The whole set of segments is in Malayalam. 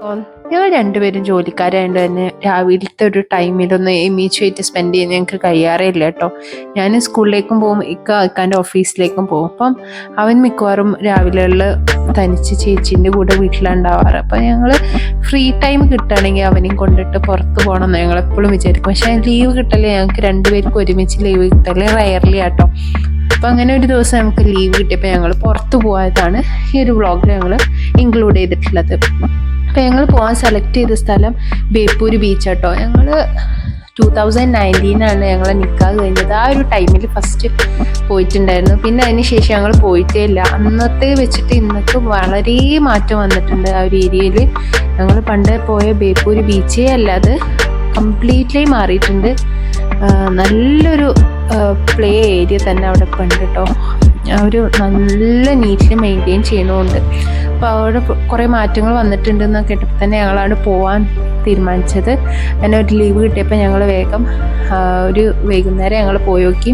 ഞങ്ങൾ രണ്ടുപേരും ജോലിക്കാരായതുകൊണ്ട് തന്നെ രാവിലത്തെ ഒരു ടൈമിലൊന്ന് എമീച്ചുമായിട്ട് സ്പെൻഡ് ചെയ്യാൻ ഞങ്ങൾക്ക് കഴിയാറില്ല കേട്ടോ. ഞാൻ സ്കൂളിലേക്കും പോകും, ഇക്കാൻ്റെ ഓഫീസിലേക്കും പോകും. അപ്പം അവൻ മിക്കവാറും രാവിലെയുള്ള തനിച്ച് ചേച്ചീൻ്റെ കൂടെ വീട്ടിലുണ്ടാവാറ്. അപ്പം ഞങ്ങൾ ഫ്രീ ടൈം കിട്ടുകയാണെങ്കിൽ അവനെയും കൊണ്ടിട്ട് പുറത്ത് പോകണം എന്ന് ഞങ്ങൾ എപ്പോഴും വിചാരിക്കും. പക്ഷേ ലീവ് കിട്ടല്ലേ, ഞങ്ങൾക്ക് രണ്ടുപേർക്കും ഒരുമിച്ച് ലീവ് കിട്ടല്ലേ റയർലി ആട്ടോ. അപ്പം അങ്ങനെ ഒരു ദിവസം നമുക്ക് ലീവ് കിട്ടിയപ്പോൾ ഞങ്ങൾ പുറത്ത് പോയതാണ് ഈ ഒരു വ്ളോഗിൽ ഞങ്ങൾ ഇൻക്ലൂഡ് ചെയ്തിട്ടുള്ളത്. അപ്പം ഞങ്ങൾ പോകാൻ സെലക്ട് ചെയ്ത സ്ഥലം ബേപ്പൂർ ബീച്ചാട്ടോ. ഞങ്ങൾ 2019 ഞങ്ങൾ നിക്കാഹ് കഴിഞ്ഞത്. ആ ഒരു ടൈമിൽ ഫസ്റ്റ് പോയിട്ടുണ്ടായിരുന്നു. പിന്നെ അതിന് ശേഷം ഞങ്ങൾ പോയിട്ടേ ഇല്ല. അന്നത്തെ വെച്ചിട്ട് ഇന്നത്തെ വളരെ മാറ്റം വന്നിട്ടുണ്ട് ആ ഒരു ഏരിയയിൽ. ഞങ്ങൾ പണ്ട് പോയ ബേപ്പൂർ ബീച്ചേ അല്ലാതെ കംപ്ലീറ്റ്ലി മാറിയിട്ടുണ്ട്. നല്ലൊരു പ്ലേ ഏരിയ തന്നെ അവിടെ ഉണ്ട് കേട്ടോ. ഒരു നല്ല നീറ്റിൽ മെയിൻറ്റെയിൻ ചെയ്യണമുണ്ട്. അപ്പോൾ അവിടെ കുറേ മാറ്റങ്ങൾ വന്നിട്ടുണ്ടെന്ന് കേട്ടപ്പോൾ തന്നെ ഞങ്ങളവിടെ പോകാൻ തീരുമാനിച്ചത്. അങ്ങനെ ഒരു ലീവ് കിട്ടിയപ്പോൾ ഞങ്ങൾ വേഗം ഒരു വൈകുന്നേരം ഞങ്ങൾ പോയി നോക്കി.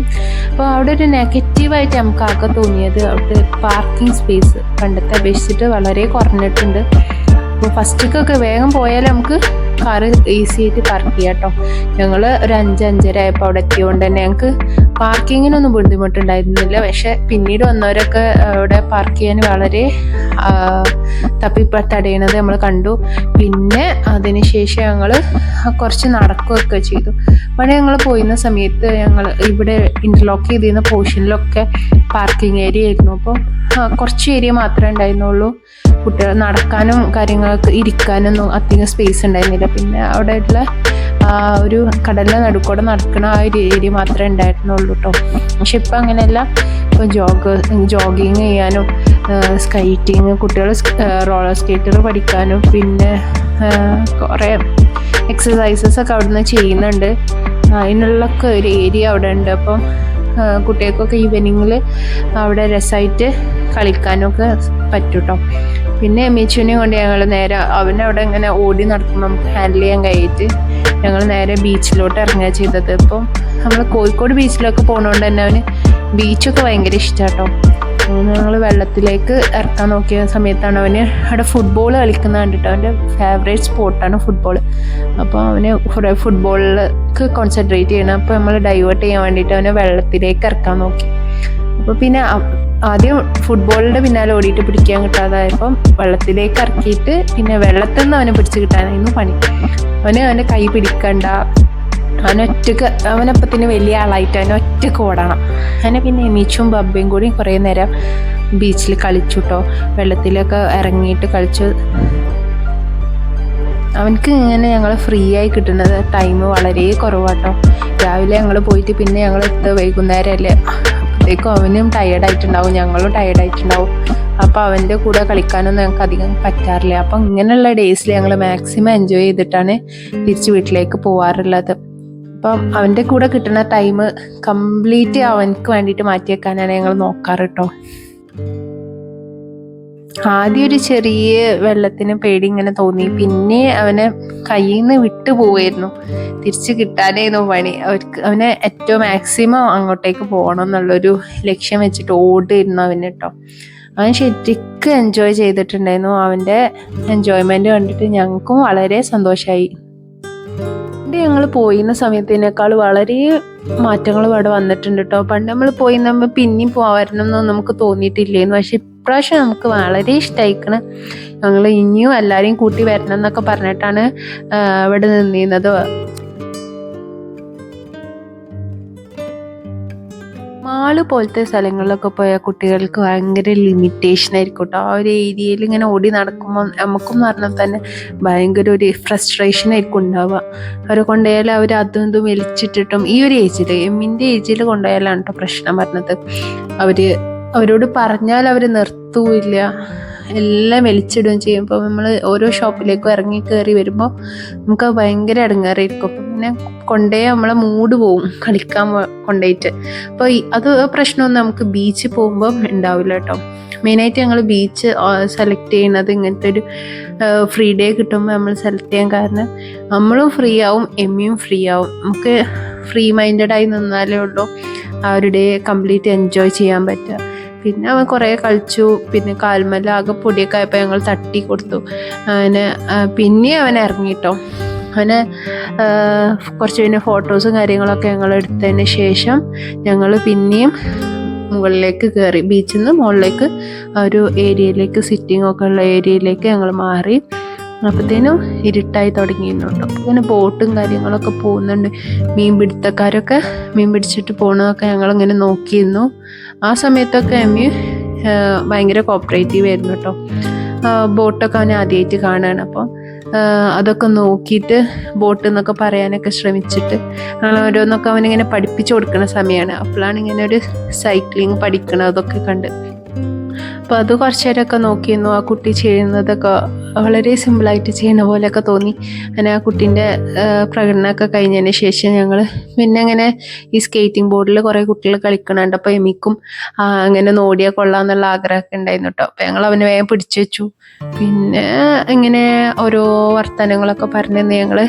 അപ്പോൾ അവിടെ ഒരു നെഗറ്റീവായിട്ട് നമുക്ക് ആകെ തോന്നിയത് അവിടുത്തെ പാർക്കിംഗ് സ്പേസ് പണ്ടത്തെ അപേക്ഷിച്ചിട്ട് വളരെ കുറഞ്ഞിട്ടുണ്ട്. അപ്പോൾ ഫസ്റ്റൊക്കെ വേഗം പോയാൽ നമുക്ക് കാറ് ഈസി ആയിട്ട് പാർക്ക് ചെയ്യാം കേട്ടോ. ഞങ്ങൾ ഒരു 5-5:30 ആയപ്പോൾ അവിടെ എത്തിയതുകൊണ്ട് തന്നെ ഞങ്ങൾക്ക് പാർക്കിങ്ങിനൊന്നും ബുദ്ധിമുട്ടുണ്ടായിരുന്നില്ല. പക്ഷെ പിന്നീട് വന്നവരൊക്കെ അവിടെ പാർക്ക് ചെയ്യാൻ വളരെ തടയണത് നമ്മൾ കണ്ടു. പിന്നെ അതിന് ശേഷം ഞങ്ങൾ കുറച്ച് നടക്കുകയൊക്കെ ചെയ്തു. അവിടെ ഞങ്ങൾ പോയിരുന്ന സമയത്ത് ഞങ്ങൾ ഇവിടെ ഇൻ്റർലോക്ക് ചെയ്തിരുന്ന പോർഷനിലൊക്കെ പാർക്കിംഗ് ഏരിയ ആയിരുന്നു. അപ്പോൾ കുറച്ച് ഏരിയ മാത്രമേ ഉണ്ടായിരുന്നുള്ളൂ. കുട്ടികൾ നടക്കാനും കാര്യങ്ങളൊക്കെ ഇരിക്കാനൊന്നും അധികം സ്പേസ് ഉണ്ടായിരുന്നില്ല. പിന്നെ അവിടെ ഉള്ള ഒരു കടലിൻ്റെ നടുക്കൂടെ നടക്കുന്ന ആ ഒരു ഏരിയ മാത്രമേ ഉണ്ടായിരുന്നുള്ളൂ കേട്ടോ. പക്ഷെ ഇപ്പം അങ്ങനെയല്ല. ഇപ്പോൾ ജോഗിങ് ചെയ്യാനും സ്കൈറ്റിങ്, കുട്ടികൾ റോളർ സ്കേറ്റർ പഠിക്കാനും പിന്നെ കുറേ എക്സസൈസസ് ഒക്കെ അവിടെ നിന്ന് ചെയ്യുന്നുണ്ട്. അതിനുള്ളൊക്കെ ഒരു ഏരിയ അവിടെ ഉണ്ട്. അപ്പം കുട്ടികൾക്കൊക്കെ ഈവനിങ്ങിൽ അവിടെ രസമായിട്ട് കളിക്കാനൊക്കെ പറ്റും കേട്ടോ. പിന്നെ മീച്ചുവിനെ കൊണ്ട് ഞങ്ങൾ നേരെ അവനവിടെ ഇങ്ങനെ ഓടി നടക്കുമ്പോൾ നമുക്ക് ഹാൻഡിൽ ചെയ്യാൻ കഴിയിട്ട് ഞങ്ങൾ നേരെ ബീച്ചിലോട്ട് ഇറങ്ങുക ചെയ്തത്. ഇപ്പം നമ്മൾ കോഴിക്കോട് ബീച്ചിലൊക്കെ പോകുന്നതുകൊണ്ട് തന്നെ അവന് ബീച്ചൊക്കെ ഭയങ്കര ഇഷ്ടമാണ് കേട്ടോ. ഞങ്ങൾ വെള്ളത്തിലേക്ക് ഇറക്കാൻ നോക്കിയ സമയത്താണ് അവന് അവിടെ ഫുട്ബോൾ കളിക്കുന്നത് കണ്ടിട്ട്. അവൻ്റെ ഫേവറേറ്റ് സ്പോർട്ടാണ് ഫുട്ബോൾ. അപ്പോൾ അവന് ഫുട്ബോളിലേക്ക് കോൺസെൻട്രേറ്റ് ചെയ്യണം. അപ്പോൾ നമ്മൾ ഡൈവേർട്ട് ചെയ്യാൻ വേണ്ടിയിട്ട് അവനെ വെള്ളത്തിലേക്ക് ഇറക്കാൻ നോക്കി. അപ്പോൾ പിന്നെ ആദ്യം ഫുട്ബോളിൻ്റെ പിന്നാലെ ഓടിയിട്ട് പിടിക്കാൻ കിട്ടാതായപ്പം വെള്ളത്തിലേക്ക് ഇറക്കിയിട്ട് പിന്നെ വെള്ളത്തിൽ നിന്ന് അവനെ പിടിച്ച് കിട്ടാനായിരുന്നു പണി. അവൻ്റെ കൈ പിടിക്കണ്ട, അവനപ്പത്തിന് വലിയ ആളായിട്ട് അവനെ ഒറ്റക്ക് ഓടണം. അങ്ങനെ പിന്നെ മീച്ചും ബബ്ബയും കൂടി കുറേ നേരം ബീച്ചിൽ കളിച്ചു കേട്ടോ. വെള്ളത്തിലൊക്കെ ഇറങ്ങിയിട്ട് കളിച്ചു. അവനക്ക് ഇങ്ങനെ ഞങ്ങൾ ഫ്രീ ആയി കിട്ടുന്നത് ടൈം വളരെ കുറവാട്ടോ. രാവിലെ ഞങ്ങൾ പോയിട്ട് പിന്നെ ഞങ്ങൾ വൈകുന്നേരം അല്ലേ, അപ്പോഴത്തേക്കും അവനും ടയേർഡായിട്ടുണ്ടാവും, ഞങ്ങളും ടയേർഡായിട്ടുണ്ടാവും. അപ്പോൾ അവൻ്റെ കൂടെ കളിക്കാനൊന്നും ഞങ്ങൾക്ക് അധികം പറ്റാറില്ല. അപ്പം ഇങ്ങനെയുള്ള ഡേയ്സിൽ ഞങ്ങൾ മാക്സിമം എൻജോയ് ചെയ്തിട്ടാണ് തിരിച്ച് വീട്ടിലേക്ക് പോകാറുള്ളത്. അപ്പം അവൻ്റെ കൂടെ കിട്ടുന്ന ടൈം കംപ്ലീറ്റ് അവനക്ക് വേണ്ടിയിട്ട് മാറ്റി വെക്കാനാണ് ഞങ്ങൾ നോക്കാറ് കേട്ടോ. ആദ്യം ഒരു ചെറിയ വെള്ളത്തിന് പേടി ഇങ്ങനെ തോന്നി. പിന്നെ അവനെ കയ്യിൽ നിന്ന് വിട്ടു പോവായിരുന്നു, തിരിച്ച് കിട്ടാനായിരുന്നു പണി. അവനെ ഏറ്റവും മാക്സിമം അങ്ങോട്ടേക്ക് പോകണം എന്നുള്ളൊരു ലക്ഷ്യം വെച്ചിട്ട് ഓടിയിരുന്നു അവന് കേട്ടോ. അവൻ ശരിക്കും എൻജോയ് ചെയ്തിട്ടുണ്ടായിരുന്നു. അവൻ്റെ എൻജോയ്മെൻറ്റ് കണ്ടിട്ട് ഞങ്ങൾക്കും വളരെ സന്തോഷമായി. ഞങ്ങൾ പോയിരുന്ന സമയത്തിനേക്കാൾ വളരെ മാറ്റങ്ങൾ ഇവിടെ വന്നിട്ടുണ്ട് കേട്ടോ. പണ്ട് നമ്മൾ പോയി നമ്മൾ പിന്നെയും പോകാമെന്നൊന്നും നമുക്ക് തോന്നിയിട്ടില്ലേന്ന്. പക്ഷെ ഇപ്രാവശ്യം നമുക്ക് വളരെ ഇഷ്ടമായിക്കണ്. ഞങ്ങൾ ഇനിയും എല്ലാവരെയും കൂട്ടി വരണം എന്നൊക്കെ പറഞ്ഞിട്ടാണ് ഇവിടെ നിന്നിരുന്നത്. മാള് പോലത്തെ സ്ഥലങ്ങളിലൊക്കെ പോയാൽ കുട്ടികൾക്ക് ഭയങ്കര ലിമിറ്റേഷൻ ആയിരിക്കും കേട്ടോ. ആ ഒരു ഏരിയയിൽ ഇങ്ങനെ ഓടി നടക്കുമ്പോൾ നമുക്കും പറഞ്ഞാൽ തന്നെ ഭയങ്കര ഒരു ഫ്രസ്ട്രേഷൻ ആയിരിക്കും ഉണ്ടാവുക. അവരെ കൊണ്ടുപോയാൽ അവർ അതും ഇതും വലിച്ചിട്ടിട്ടും ഈ ഒരു ഏജിൽ എമ്മിൻ്റെ ഏജിൽ കൊണ്ടുപോയാലാണ് കേട്ടോ പ്രശ്നം പറഞ്ഞത്. അവരോട് പറഞ്ഞാൽ അവർ നിർത്തുകയില്ല, എല്ലാം വലിച്ചിടുകയും ചെയ്യും. അപ്പോൾ നമ്മൾ ഓരോ ഷോപ്പിലേക്കും ഇറങ്ങി കയറി വരുമ്പോൾ നമുക്ക് ഭയങ്കര ഇടങ്ങേറായിരിക്കും. പിന്നെ കൊണ്ടുപോയി നമ്മളെ മൂഡ് പോവും കളിക്കാൻ കൊണ്ടുപോയിട്ട്. അപ്പോൾ അത് പ്രശ്നമൊന്നും നമുക്ക് ബീച്ചിൽ പോകുമ്പോൾ ഉണ്ടാവില്ല കേട്ടോ. മെയിനായിട്ട് ഞങ്ങൾ ബീച്ച് സെലക്ട് ചെയ്യുന്നത് ഇങ്ങനത്തെ ഒരു ഫ്രീ ഡേ കിട്ടുമ്പോൾ നമ്മൾ സെലക്ട് ചെയ്യാൻ കാരണം നമ്മളും ഫ്രീ ആവും, എമ്മിയും ഫ്രീ ആവും. നമുക്ക് ഫ്രീ മൈൻഡഡായി നിന്നാലേ ഉള്ളൂ ആ ഒരു ഡേ കംപ്ലീറ്റ് എൻജോയ് ചെയ്യാൻ പറ്റുക. പിന്നെ അവൻ കുറേ കളിച്ചു. പിന്നെ കാൽമലാകെ പൊടിയൊക്കെ ആയപ്പോൾ ഞങ്ങൾ തട്ടി കൊടുത്തു. അവന് പിന്നെ അവൻ ഇറങ്ങിട്ടോ. അങ്ങനെ കുറച്ച് പിന്നെ ഫോട്ടോസും കാര്യങ്ങളൊക്കെ ഞങ്ങൾ എടുത്തതിന് ശേഷം ഞങ്ങൾ പിന്നെയും മുകളിലേക്ക് കയറി. ബീച്ചിൽ നിന്ന് മുകളിലേക്ക് ഒരു ഏരിയയിലേക്ക്, സിറ്റിംഗ് ഒക്കെ ഉള്ള ഏരിയയിലേക്ക് ഞങ്ങൾ മാറി. അപ്പോഴത്തേനും ഇരുട്ടായി തുടങ്ങിയിരുന്നു കേട്ടോ. ഇങ്ങനെ ബോട്ടും കാര്യങ്ങളൊക്കെ പോകുന്നുണ്ട്. മീൻ പിടുത്തക്കാരൊക്കെ മീൻ പിടിച്ചിട്ട് പോകണതൊക്കെ ഞങ്ങളിങ്ങനെ നോക്കിയിരുന്നു. ആ സമയത്തൊക്കെ എമ്മി ഭയങ്കര കോപ്പറേറ്റീവ് ആയിരുന്നു കേട്ടോ. ബോട്ടൊക്കെ അവനെ ആദ്യമായിട്ട് കാണുകയാണ്. അപ്പം അതൊക്കെ നോക്കിയിട്ട് ബോട്ട് എന്നൊക്കെ പറയാനൊക്കെ ശ്രമിച്ചിട്ട് ഞങ്ങൾ ഓരോന്നൊക്കെ അവനിങ്ങനെ പഠിപ്പിച്ചു കൊടുക്കുന്ന സമയമാണ്. അപ്പോഴാണ് ഇങ്ങനെ ഒരു സൈക്ലിങ് പഠിക്കണതൊക്കെ കണ്ട്. അപ്പോൾ അത് കുറച്ച് നേരമൊക്കെ നോക്കിയിരുന്നു. ആ കുട്ടി ചെയ്യുന്നതൊക്കെ വളരെ സിമ്പിളായിട്ട് ചെയ്യുന്ന പോലെയൊക്കെ തോന്നി. അങ്ങനെ ആ കുട്ടീൻ്റെ പ്രകടനമൊക്കെ കഴിഞ്ഞതിന് ശേഷം ഞങ്ങൾ പിന്നെ അങ്ങനെ ഈ സ്കേറ്റിംഗ് ബോർഡിൽ കുറേ കുട്ടികൾ കളിക്കണുണ്ട്. അപ്പോൾ എമിക്കും അങ്ങനെ നോടിയാൽ കൊള്ളാമെന്നുള്ള ആഗ്രഹമൊക്കെ ഉണ്ടായിരുന്നു കേട്ടോ. അപ്പോൾ ഞങ്ങൾ അവനെ വേഗം പിടിച്ചു വെച്ചു. പിന്നെ ഇങ്ങനെ ഓരോ വർത്തമാനങ്ങളൊക്കെ പറഞ്ഞ് ഞങ്ങൾ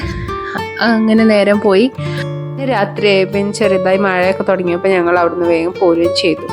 അങ്ങനെ നേരം പോയി. രാത്രിയായപ്പോൾ ചെറുതായി മഴയൊക്കെ തുടങ്ങിയപ്പോൾ ഞങ്ങൾ അവിടുന്ന് വേഗം പോരുകയും ചെയ്തു.